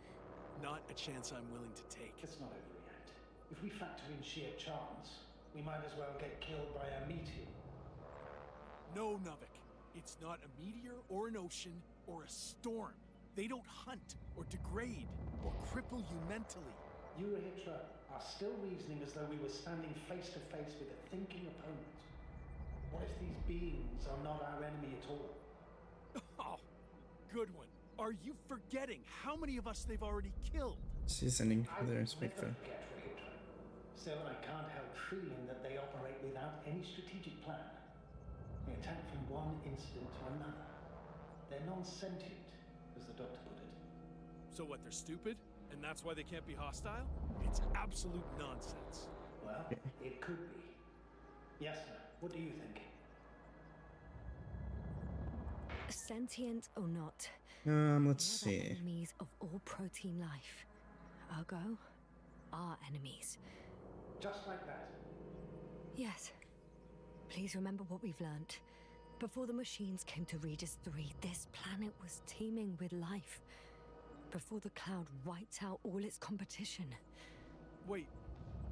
Not a chance I'm willing to take. Let's not overreact. If we factor in sheer chance, we might as well get killed by a meteor. No, Novik. It's not a meteor or an ocean or a storm. They don't hunt or degrade or cripple you mentally. You, Rahitra, are still reasoning as though we were standing face to face with a thinking opponent. What if these beings are not our enemy at all? Oh, good one. Are you forgetting how many of us they've already killed? She's ending I for will their never speak for. forget, Rahitra. Still, I can't help feeling that they operate without any strategic plan. They attack from one incident to another. They're non-sentient, as the doctor put it. So what, they're stupid? And that's why they can't be hostile? It's absolute nonsense. Well, it could be. Yes, sir. What do you think? Sentient or not, Let's they are the see. enemies of all protein life. Ergo, our enemies. Just like that. Yes. Please remember what we've learnt. Before the machines came to Regis 3, this planet was teeming with life. Before the Cloud wiped out all its competition. Wait,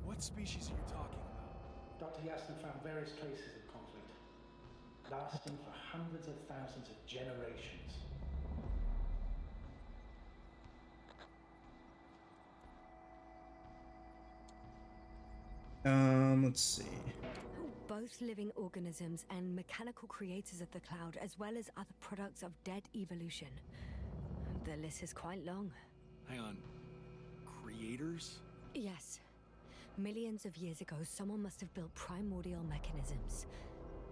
what species are you talking about? Dr. Yasna found various traces of conflict, lasting for hundreds of thousands of generations. Let's see. Both living organisms and mechanical creators of the Cloud, as well as other products of dead evolution. The list is quite long. Hang on. Creators? Yes. Millions of years ago, someone must have built primordial mechanisms.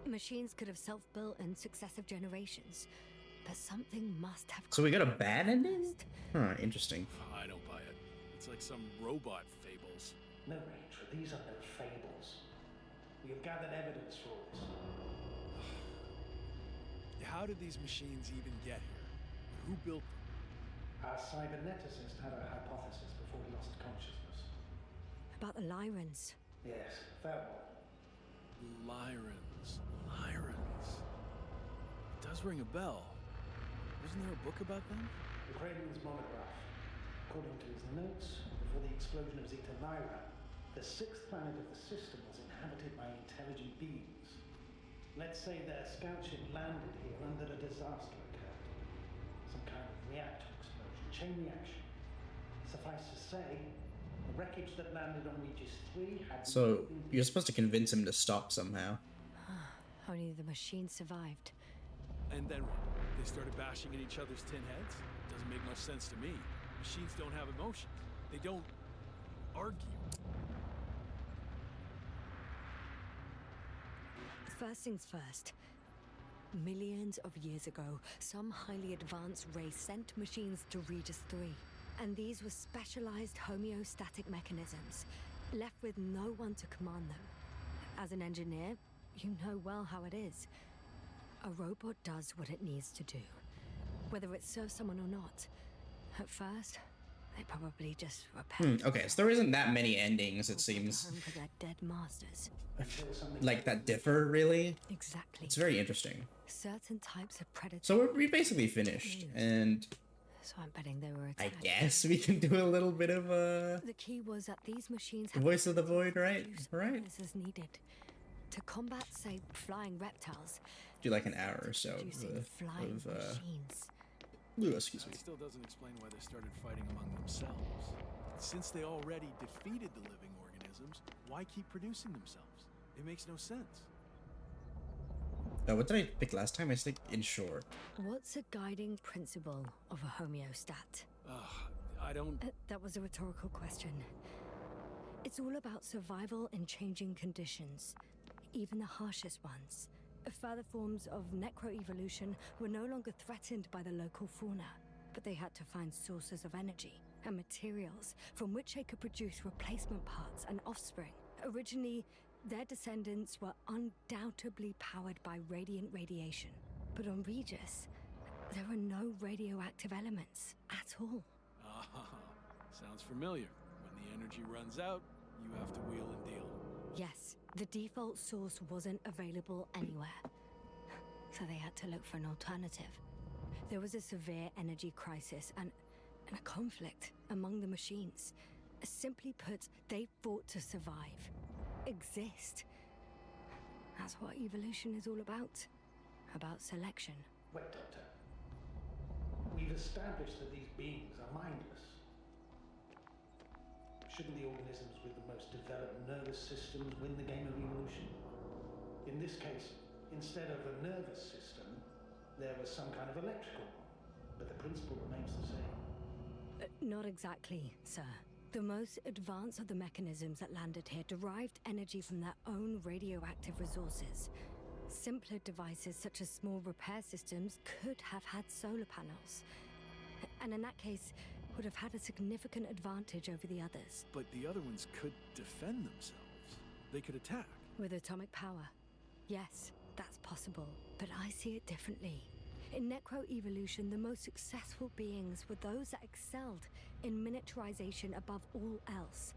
Machines could have self-built in successive generations, but something must have... So we got a bad ending? Huh, interesting. I don't buy it. It's like some robot fables. No, Rachel, these are no fables. We have gathered evidence for this. How did these machines even get here? Who built them? Our cyberneticist had a hypothesis before he lost consciousness. About the Lyrans. Yes, that one. Lyrans. Lyrans. It does ring a bell. Wasn't there a book about them? The Kraven's monograph. According to his notes, before the explosion of Zeta Lyra, the sixth planet of the system was inhabited by intelligent beings. Let's say their scout ship landed here and that a disaster occurred. Some kind of reactor explosion, chain reaction. Suffice to say, the wreckage that landed on Regis 3 had... So you're supposed to convince him to stop somehow. Only the machine survived. And then what? They started bashing at each other's tin heads? Doesn't make much sense to me. Machines don't have emotions. They don't argue. First things first. Millions of years ago, some highly advanced race sent machines to Regis 3. And these were specialized homeostatic mechanisms, left with no one to command them. As an engineer, you know well how it is. A robot does what it needs to do, whether it serves someone or not. At first, they probably just repel. Okay, so there isn't that many endings, it seems. Home for their dead masters. Like, that differ, really? Exactly. It's very interesting. Certain types of predators. So we basically finished, and So I'm betting they were I attacked. guess we can do a little bit of The key was that these machines had Voice of the Void, right? produce Right. powers as needed to combat, say, flying reptiles. Do like an hour or so Producing flying of machines. excuse me. That still doesn't explain why they started fighting among themselves. Since they already defeated the living organisms, why keep producing themselves? It makes no sense. What did I pick last time? I think in short. What's a guiding principle of a homeostat? I don't... That was a rhetorical question. It's all about survival in changing conditions, even the harshest ones. Further forms of necroevolution were no longer threatened by the local fauna, but they had to find sources of energy and materials from which they could produce replacement parts and offspring. Originally, their descendants were undoubtedly powered by radiant radiation. But on Regis, there are no radioactive elements at all. Sounds familiar. When the energy runs out, you have to wheel and deal. Yes, the default source wasn't available anywhere. So they had to look for an alternative. There was a severe energy crisis and a conflict among the machines. Simply put, they fought to survive. Exist. That's what evolution is all about. About selection. Wait, Doctor. We've established that these beings are mindless. Shouldn't the organisms with the most developed nervous systems win the game of evolution? In this case, instead of a nervous system, there was some kind of electrical one, but the principle remains the same. Not exactly, sir. The most advanced of the mechanisms that landed here derived energy from their own radioactive resources. Simpler devices such as small repair systems could have had solar panels. And in that case, would have had a significant advantage over the others. But the other ones could defend themselves. They could attack. With atomic power. Yes, that's possible. But I see it differently. In necroevolution, the most successful beings were those that excelled in miniaturization above all else.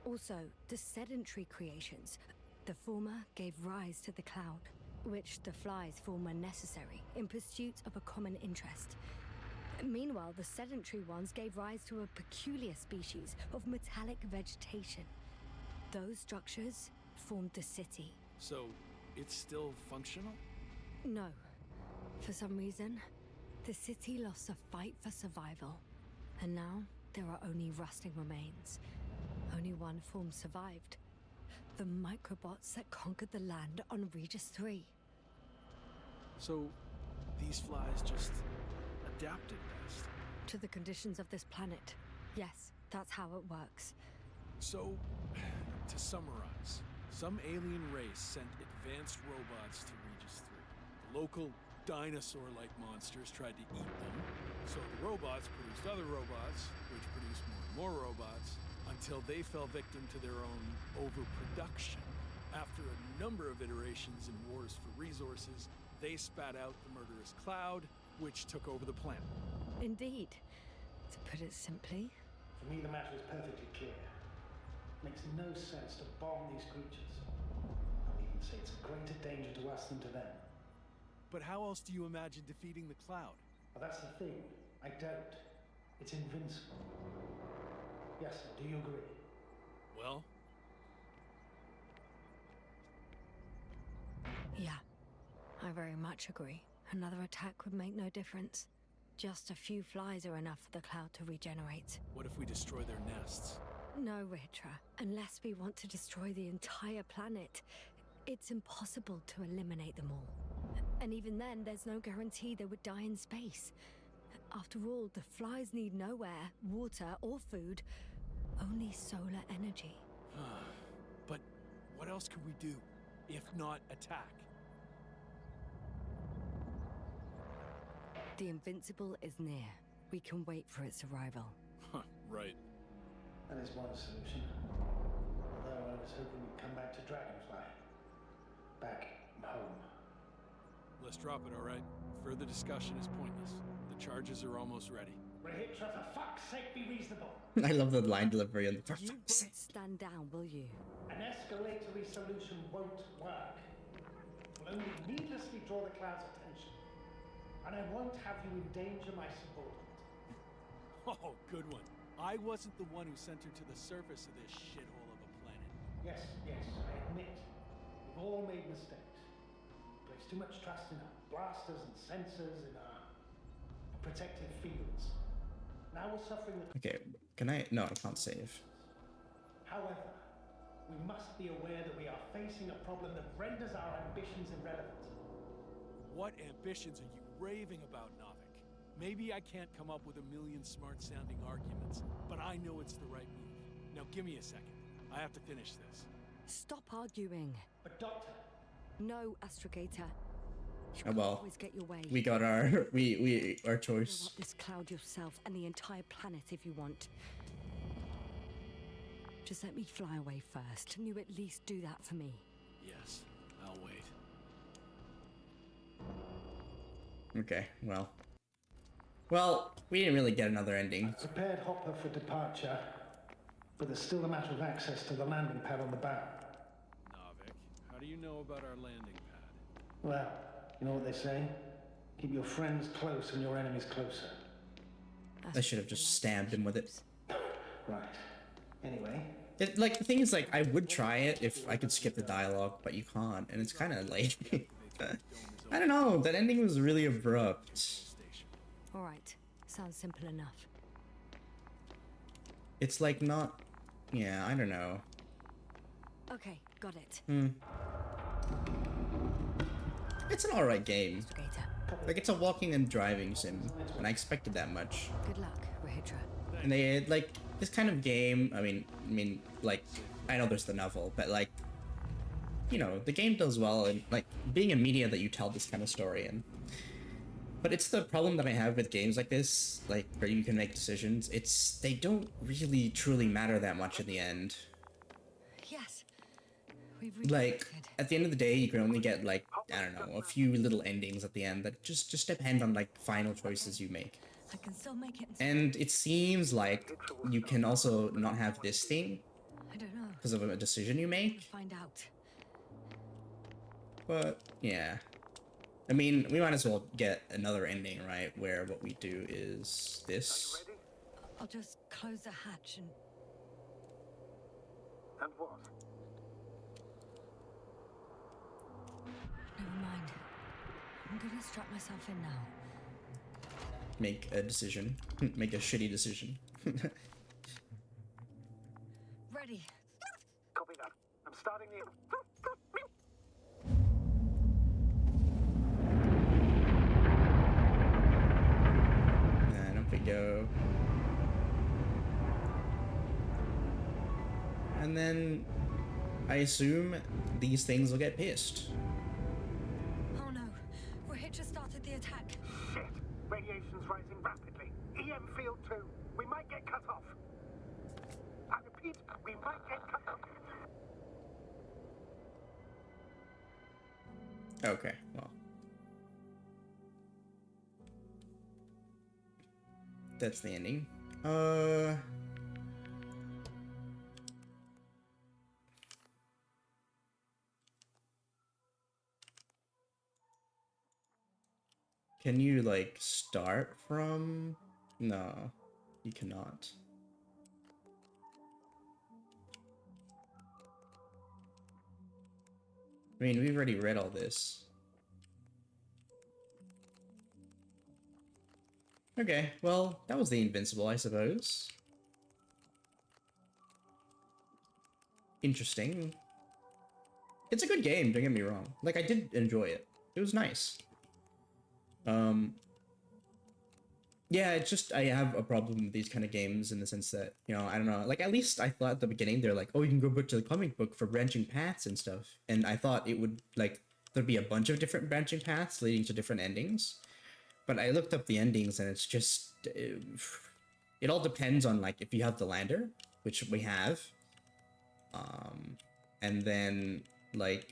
Also, the sedentary creations. The former gave rise to the cloud, which the flies form when necessary, in pursuit of a common interest. Meanwhile, the sedentary ones gave rise to a peculiar species of metallic vegetation. Those structures formed the city. So, it's still functional? No. For some reason, the city lost a fight for survival. And now, there are only rusting remains. Only one form survived. The microbots that conquered the land on Regis 3. So, these flies just adapted best. To the conditions of this planet. Yes, that's how it works. So, to summarize, some alien race sent advanced robots to Regis 3. The local dinosaur-like monsters tried to eat them, so the robots produced other robots, which produced more and more robots, until they fell victim to their own overproduction. After a number of iterations and wars for resources, they spat out the murderous cloud, which took over the planet. Indeed. To put it simply, For me, the matter is perfectly clear. Makes no sense to bomb these creatures. I'll even say it's a greater danger to us than to them. But how else do you imagine defeating the cloud? But that's the thing. I don't. It's invincible. Yes, sir, do you agree? Well, yeah, I very much agree. Another attack would make no difference. Just a few flies are enough for the cloud to regenerate. what if we destroy their nests? No, Ritra. Unless we want to destroy the entire planet, it's impossible to eliminate them all. And even then, there's no guarantee they would die in space. After all, the flies need no air, water, or food, only solar energy. But what else could we do, if not attack? The Invincible is near. We can wait for its arrival. Right. That is one solution. Although I was hoping we'd come back to Dragonfly. Back home. Let's drop it, all right? Further discussion is pointless. The charges are almost ready. Rahitra, for fuck's sake, be reasonable. I love the line delivery on the You won't stand down, will you? An escalatory solution won't work. It will only needlessly draw the cloud's attention. And I won't have you endanger my subordinate. Oh, good one. I wasn't the one who sent her to the surface of this shithole of a planet. Yes, I admit. We've all made mistakes. Placed too much trust in our blasters and sensors, in our protective fields. Now we're suffering the... Okay, can I? No, I can't save. However, we must be aware that we are facing a problem that renders our ambitions irrelevant. What ambitions are you raving about, Novik? Maybe I can't come up with a million smart-sounding arguments, but I know it's the right move. Now give me a second. I have to finish this. Stop arguing. But Doctor, No, Astrogator. You Oh can't well, always get your way. we got our our Blow choice. up this cloud yourself and the entire planet if you want. Just let me fly away first. Can you at least do that for me? Yes, I'll wait. Okay, well, we didn't really get another ending. prepared Hopper for departure, but there's still a matter of access to the landing pad on the bow. Novik, how do you know about our landing pad? Well, you know what they say? Keep your friends close and your enemies closer. I should have just stabbed him with it. Right. Anyway, Like, the thing is, like, I would try it if I could skip the dialogue, but you can't, and it's kind of like... I don't know, that ending was really abrupt. Station. All right. Sounds simple enough. It's like not... Yeah, I don't know. Okay, got it. It's an alright game. Astrogator. Like, it's a walking and driving sim, and I expected that much. Good luck, Rahitra. And they, like, this kind of game, I mean, like, I know there's the novel, but, like, you know, the game does well in, like, being a media that you tell this kind of story in. But it's the problem that I have with games like this, like, where you can make decisions. It's, they don't really truly matter that much in the end. Yes. We've Like, reconnected. at the end of the day, you can only get, like, I don't know, a few little endings at the end that just depend on, like, final choices you make. I can still make it. And it seems like you can also not have this thing I don't know. because of a decision you We'll make. find out. But, yeah. I mean, we might as well get another ending, right? Where what we do is this. Ready? I'll just close the hatch and... And what? Never mind. I'm gonna strap myself in now. Make a decision. Make a shitty decision. Ready. Copy that. I'm starting the... And up we go. and then I assume these things will get pissed. Oh no, Rahit just started the attack. Shit! Radiation's rising rapidly. EM field 2. We might get cut off. I repeat, we might get cut off. Okay, well. That's the ending. Can you, like, start from... No, you cannot. I mean, we've already read all this. Okay, well, that was the Invincible, I suppose. Interesting. It's a good game, don't get me wrong. Like, I did enjoy it. It was nice. Yeah, it's just, I have a problem with these kind of games in the sense that, you know, I don't know, like, at least I thought at the beginning, they're like, oh, you can go back to the comic book for branching paths and stuff. And I thought it would, like, there'd be a bunch of different branching paths leading to different endings. But I looked up the endings and it's just, it all depends on, like, if you have the lander, which we have. And then, like,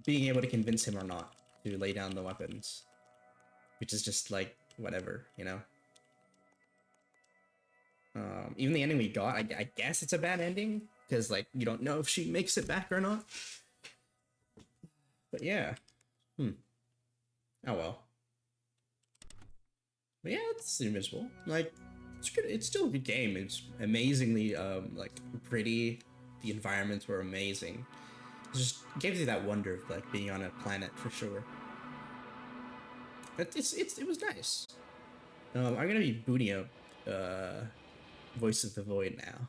being able to convince him or not to lay down the weapons. Which is just, like, whatever, you know? Even the ending we got, I guess it's a bad ending, because, like, you don't know if she makes it back or not. But yeah. Oh well. But yeah, it's Invincible. Like, it's good. It's still a good game. It's amazingly, like, pretty. The environments were amazing. It just gives you that wonder of, like, being on a planet for sure. But it was nice. I'm gonna be booting up Voice of the Void now.